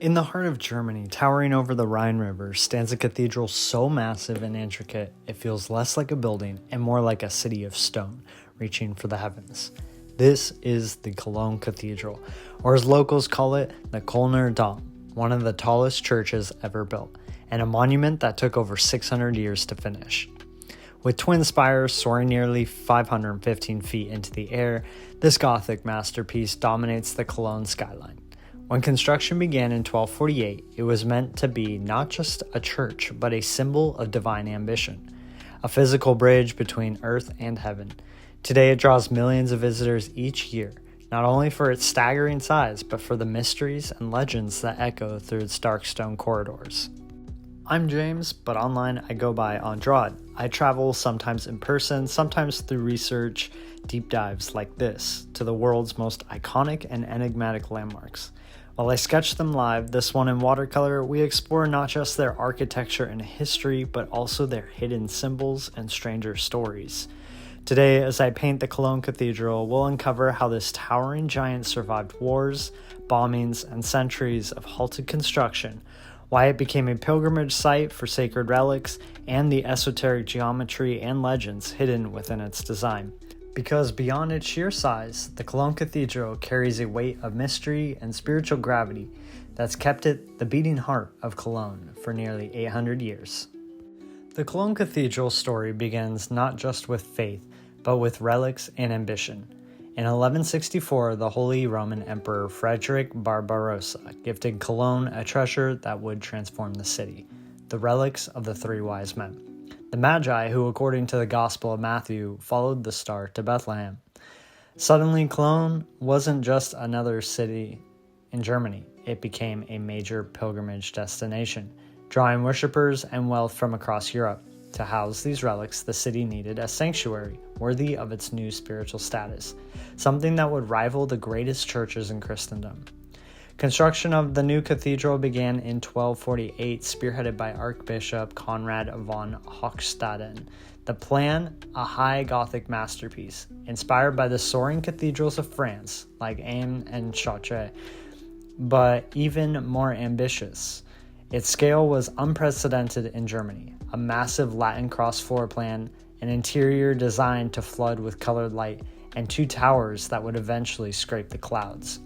In the heart of Germany, towering over the Rhine River, stands a cathedral so massive and intricate it feels less like a building and more like a city of stone, reaching for the heavens. This is the Cologne Cathedral, or as locals call it, the Kölner Dom, one of the tallest churches ever built, and a monument that took over 600 years to finish. With twin spires soaring nearly 515 feet into the air, this Gothic masterpiece dominates the Cologne skyline. When construction began in 1248, it was meant to be not just a church, but a symbol of divine ambition, a physical bridge between earth and heaven. Today it draws millions of visitors each year, not only for its staggering size, but for the mysteries and legends that echo through its dark stone corridors. I'm James, but online I go by Andrade. I travel sometimes in person, sometimes through research, deep dives like this, to the world's most iconic and enigmatic landmarks. While I sketch them live, this one in watercolor, we explore not just their architecture and history, but also their hidden symbols and stranger stories. Today, as I paint the Cologne Cathedral, we'll uncover how this towering giant survived wars, bombings, and centuries of halted construction, why it became a pilgrimage site for sacred relics, and the esoteric geometry and legends hidden within its design. Because beyond its sheer size, the Cologne Cathedral carries a weight of mystery and spiritual gravity that's kept it the beating heart of Cologne for nearly 800 years. The Cologne Cathedral story begins not just with faith, but with relics and ambition. In 1164, the Holy Roman Emperor Frederick Barbarossa gifted Cologne a treasure that would transform the city, the relics of the three wise men. The Magi, who according to the Gospel of Matthew, followed the star to Bethlehem. Suddenly, Cologne wasn't just another city in Germany. It became a major pilgrimage destination, drawing worshippers and wealth from across Europe. To house these relics, the city needed a sanctuary worthy of its new spiritual status, something that would rival the greatest churches in Christendom. Construction of the new cathedral began in 1248, spearheaded by Archbishop Conrad von Hochstaden. The plan, a high Gothic masterpiece, inspired by the soaring cathedrals of France, like Aime and Chartres, but even more ambitious. Its scale was unprecedented in Germany, a massive Latin cross floor plan, an interior designed to flood with colored light, and two towers that would eventually scrape the clouds.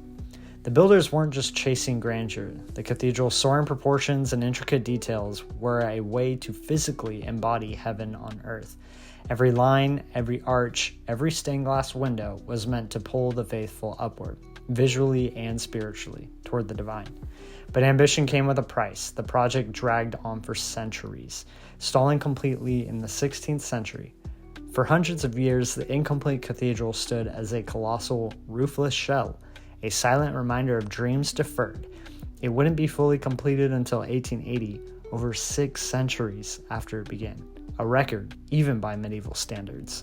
The builders weren't just chasing grandeur. The cathedral's soaring proportions and intricate details were a way to physically embody heaven on earth. Every line, every arch, every stained glass window was meant to pull the faithful upward, visually and spiritually, toward the divine. But ambition came with a price. The project dragged on for centuries, stalling completely in the 16th century. For hundreds of years, the incomplete cathedral stood as a colossal, roofless shell, a silent reminder of dreams deferred. It wouldn't be fully completed until 1880, over 6 centuries after it began, a record even by medieval standards.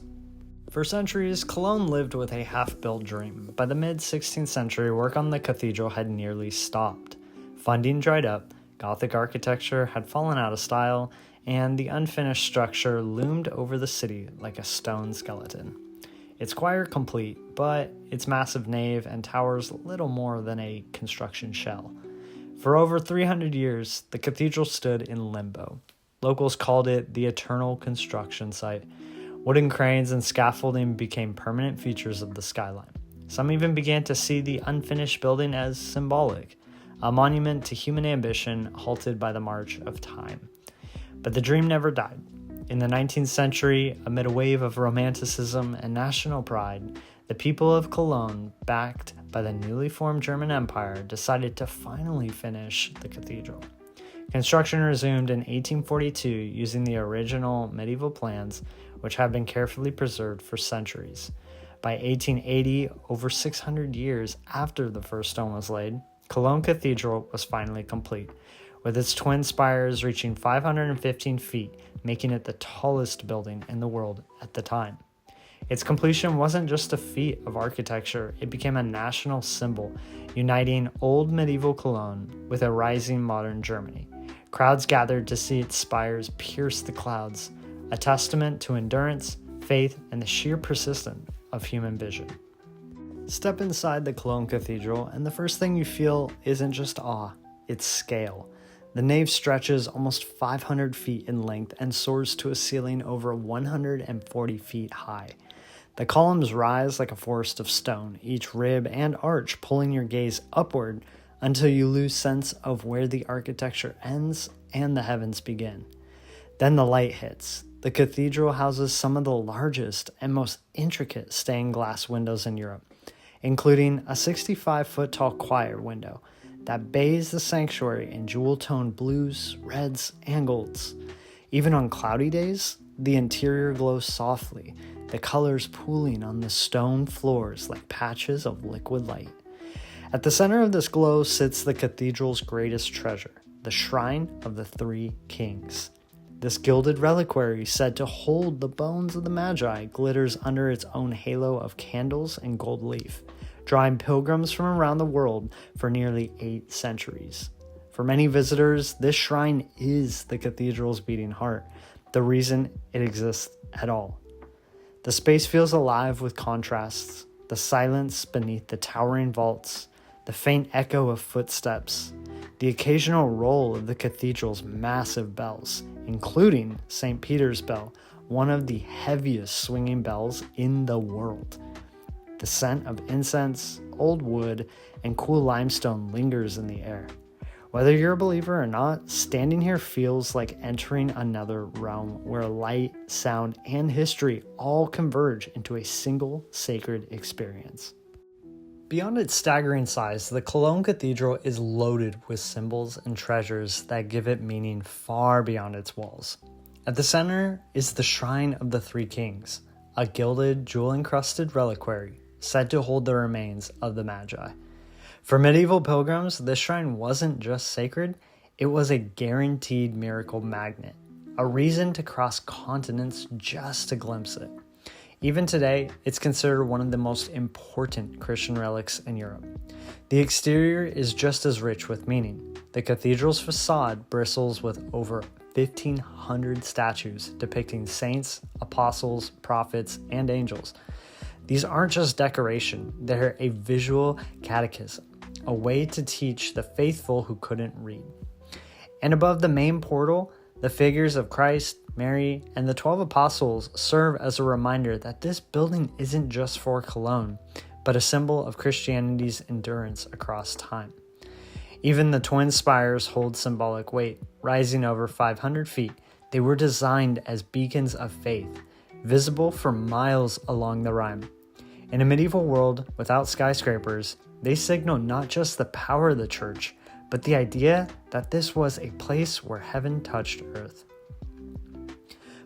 For centuries, Cologne lived with a half-built dream. By the mid-16th century, work on the cathedral had nearly stopped. Funding dried up, Gothic architecture had fallen out of style, and the unfinished structure loomed over the city like a stone skeleton. Its choir complete, but its massive nave and towers little more than a construction shell. For over 300 years, the cathedral stood in limbo. Locals called it the eternal construction site. Wooden cranes and scaffolding became permanent features of the skyline. Some even began to see the unfinished building as symbolic, a monument to human ambition halted by the march of time. But the dream never died. In the 19th century, amid a wave of romanticism and national pride, the people of Cologne, backed by the newly formed German Empire, decided to finally finish the cathedral. Construction resumed in 1842 using the original medieval plans, which had been carefully preserved for centuries. By 1880, over 600 years after the first stone was laid, Cologne Cathedral was finally complete, with its twin spires reaching 515 feet, making it the tallest building in the world at the time. Its completion wasn't just a feat of architecture, it became a national symbol, uniting old medieval Cologne with a rising modern Germany. Crowds gathered to see its spires pierce the clouds, a testament to endurance, faith, and the sheer persistence of human vision. Step inside the Cologne Cathedral, and the first thing you feel isn't just awe, its scale. The nave stretches almost 500 feet in length and soars to a ceiling over 140 feet high. The columns rise like a forest of stone, each rib and arch pulling your gaze upward until you lose sense of where the architecture ends and the heavens begin. Then the light hits. The cathedral houses some of the largest and most intricate stained glass windows in Europe, including a 65-foot tall choir window that bathes the sanctuary in jewel-toned blues, reds, and golds. Even on cloudy days, the interior glows softly, the colors pooling on the stone floors like patches of liquid light. At the center of this glow sits the cathedral's greatest treasure, the Shrine of the Three Kings. This gilded reliquary, said to hold the bones of the Magi, glitters under its own halo of candles and gold leaf, drawing pilgrims from around the world for nearly 8 centuries. For many visitors, this shrine is the cathedral's beating heart, the reason it exists at all. The space feels alive with contrasts, the silence beneath the towering vaults, the faint echo of footsteps, the occasional roll of the cathedral's massive bells, including St. Peter's bell, one of the heaviest swinging bells in the world. The scent of incense, old wood, and cool limestone lingers in the air. Whether you're a believer or not, standing here feels like entering another realm where light, sound, and history all converge into a single sacred experience. Beyond its staggering size, the Cologne Cathedral is loaded with symbols and treasures that give it meaning far beyond its walls. At the center is the Shrine of the Three Kings, a gilded, jewel-encrusted reliquary said to hold the remains of the Magi. For medieval pilgrims, this shrine wasn't just sacred, it was a guaranteed miracle magnet, a reason to cross continents just to glimpse it. Even today, it's considered one of the most important Christian relics in Europe. The exterior is just as rich with meaning. The cathedral's facade bristles with over 1,500 statues depicting saints, apostles, prophets, and angels. These aren't just decoration, they're a visual catechism, a way to teach the faithful who couldn't read. And above the main portal, the figures of Christ, Mary, and the 12 apostles serve as a reminder that this building isn't just for Cologne, but a symbol of Christianity's endurance across time. Even the twin spires hold symbolic weight. Rising over 500 feet, they were designed as beacons of faith, visible for miles along the Rhine. In a medieval world without skyscrapers, they signal not just the power of the church, but the idea that this was a place where heaven touched earth.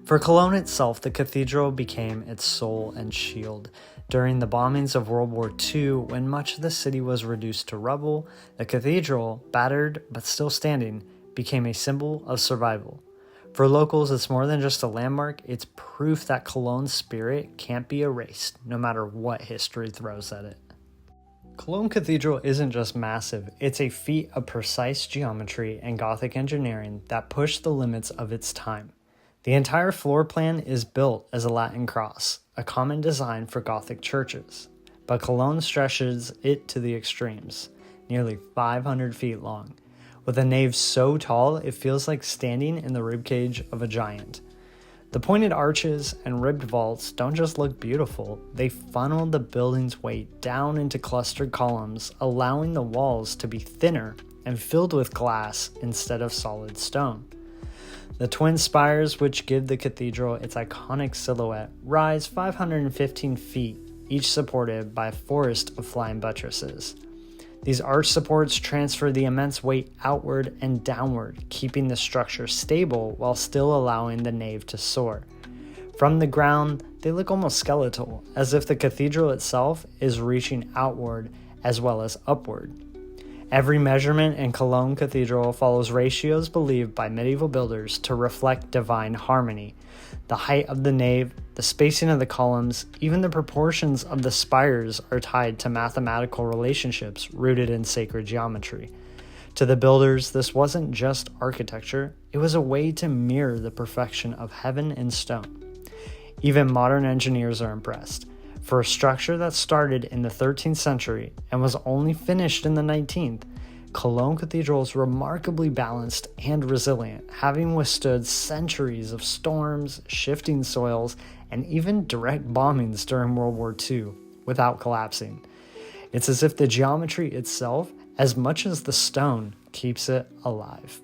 For Cologne itself, the cathedral became its soul and shield. During the bombings of World War II, when much of the city was reduced to rubble, the cathedral, battered but still standing, became a symbol of survival. For locals, it's more than just a landmark, it's proof that Cologne's spirit can't be erased, no matter what history throws at it. Cologne Cathedral isn't just massive, it's a feat of precise geometry and Gothic engineering that pushed the limits of its time. The entire floor plan is built as a Latin cross, a common design for Gothic churches, but Cologne stretches it to the extremes, nearly 500 feet long, with a nave so tall it feels like standing in the ribcage of a giant. The pointed arches and ribbed vaults don't just look beautiful, they funnel the building's weight down into clustered columns, allowing the walls to be thinner and filled with glass instead of solid stone. The twin spires, which give the cathedral its iconic silhouette, rise 515 feet, each supported by a forest of flying buttresses. These arch supports transfer the immense weight outward and downward, keeping the structure stable while still allowing the nave to soar. From the ground, they look almost skeletal, as if the cathedral itself is reaching outward as well as upward. Every measurement in Cologne Cathedral follows ratios believed by medieval builders to reflect divine harmony. The height of the nave, the spacing of the columns, even the proportions of the spires are tied to mathematical relationships rooted in sacred geometry. To the builders, this wasn't just architecture, it was a way to mirror the perfection of heaven in stone. Even modern engineers are impressed. For a structure that started in the 13th century and was only finished in the 19th, Cologne Cathedral is remarkably balanced and resilient, having withstood centuries of storms, shifting soils, and even direct bombings during World War II without collapsing. It's as if the geometry itself, as much as the stone, keeps it alive.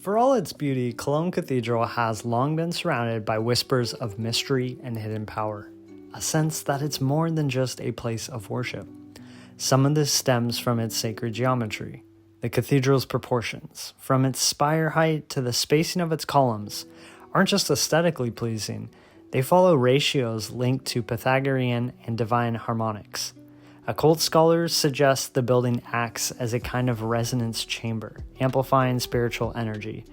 For all its beauty, Cologne Cathedral has long been surrounded by whispers of mystery and hidden power, a sense that it's more than just a place of worship. Some of this stems from its sacred geometry, the cathedral's proportions, from its spire height to the spacing of its columns, aren't just aesthetically pleasing, they follow ratios linked to Pythagorean and divine harmonics. Occult scholars suggest the building acts as a kind of resonance chamber, amplifying spiritual energy.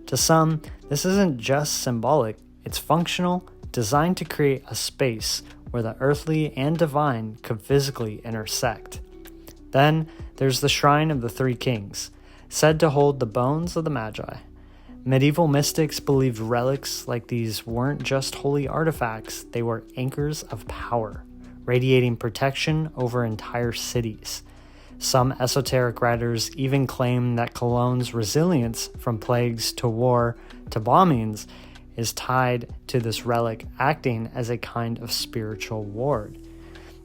To some, this isn't just symbolic, it's functional, designed to create a space where the earthly and divine could physically intersect. Then there's the Shrine of the Three Kings, said to hold the bones of the Magi. Medieval mystics believed relics like these weren't just holy artifacts, they were anchors of power, radiating protection over entire cities. Some esoteric writers even claim that Cologne's resilience from plagues to war to bombings is tied to this relic acting as a kind of spiritual ward.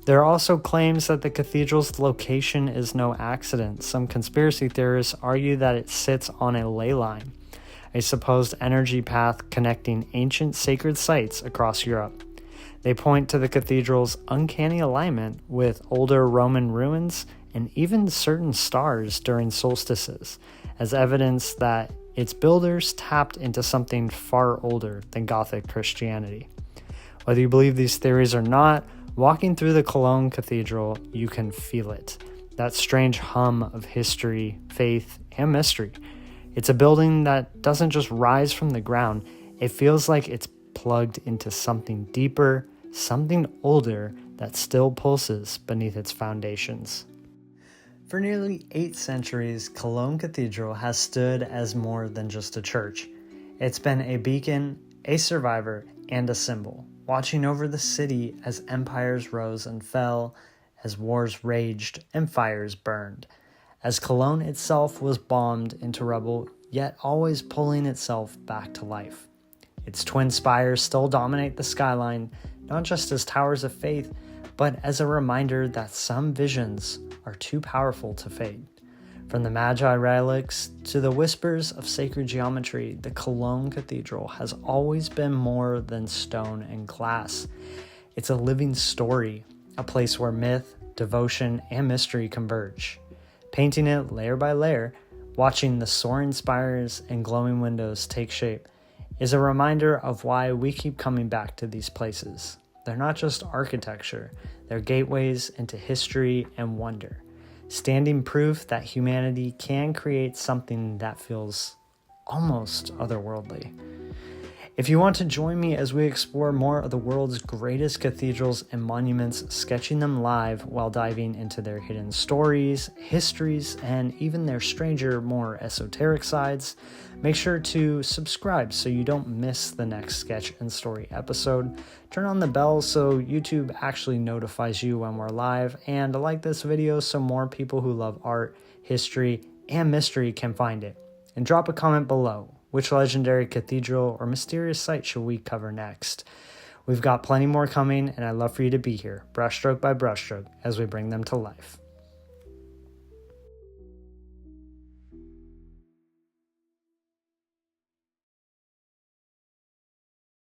There are also claims that the cathedral's location is no accident. Some conspiracy theorists argue that it sits on a ley line, a supposed energy path connecting ancient sacred sites across Europe. They point to the cathedral's uncanny alignment with older Roman ruins and even certain stars during solstices as evidence that its builders tapped into something far older than Gothic Christianity. Whether you believe these theories or not, walking through the Cologne Cathedral, you can feel it. That strange hum of history, faith, and mystery. It's a building that doesn't just rise from the ground, it feels like it's plugged into something deeper, something older that still pulses beneath its foundations. For nearly 8 centuries, Cologne Cathedral has stood as more than just a church. It's been a beacon, a survivor, and a symbol, watching over the city as empires rose and fell, as wars raged and fires burned, as Cologne itself was bombed into rubble, yet always pulling itself back to life. Its twin spires still dominate the skyline, not just as towers of faith, but as a reminder that some visions are too powerful to fade. From the Magi relics to the whispers of sacred geometry, the Cologne Cathedral has always been more than stone and glass. It's a living story, a place where myth, devotion, and mystery converge. Painting it layer by layer, watching the soaring spires and glowing windows take shape, is a reminder of why we keep coming back to these places. They're not just architecture, they're gateways into history and wonder, standing proof that humanity can create something that feels almost otherworldly. If you want to join me as we explore more of the world's greatest cathedrals and monuments, sketching them live while diving into their hidden stories, histories, and even their stranger, more esoteric sides, make sure to subscribe so you don't miss the next sketch and story episode. Turn on the bell so YouTube actually notifies you when we're live, and like this video so more people who love art, history, and mystery can find it. And drop a comment below. Which legendary cathedral or mysterious site should we cover next? We've got plenty more coming, and I'd love for you to be here, brushstroke by brushstroke, as we bring them to life.